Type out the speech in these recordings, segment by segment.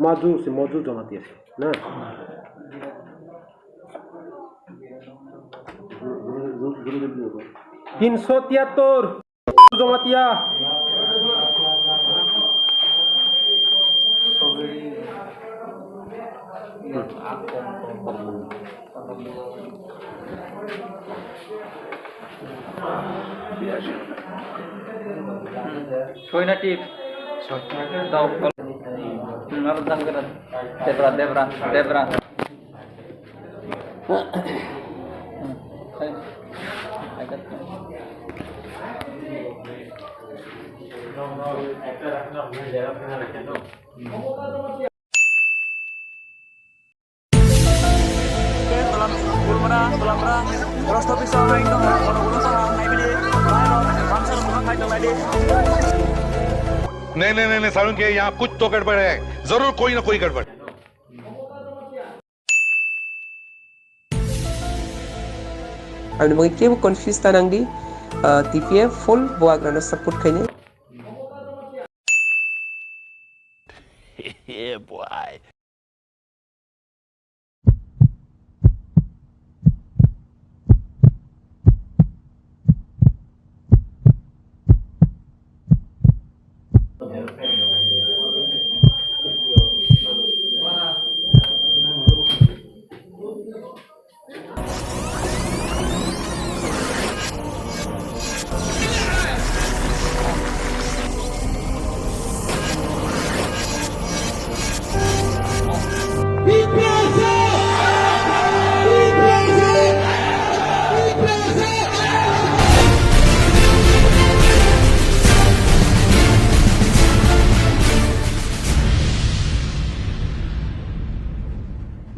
मौजू जमाती है ना 373 Jamatia Soy native. Tahu kalau nggak tentang Debra. नहीं सारुण के यहाँ कुछ तो गड़बड़ है जरूर कोई ना कोई गड़बड़ Ang mga kebo confused tanang di TPF full buat kerana support kayaknya. Yeah, boy.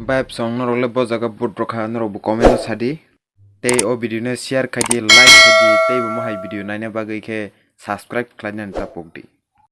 Vibe song norole bo jaga bot rokha norok bo comment sadi tei o video no share khai di like khai di tei bo mohai video naina bagui ke subscribe khlaina tapok di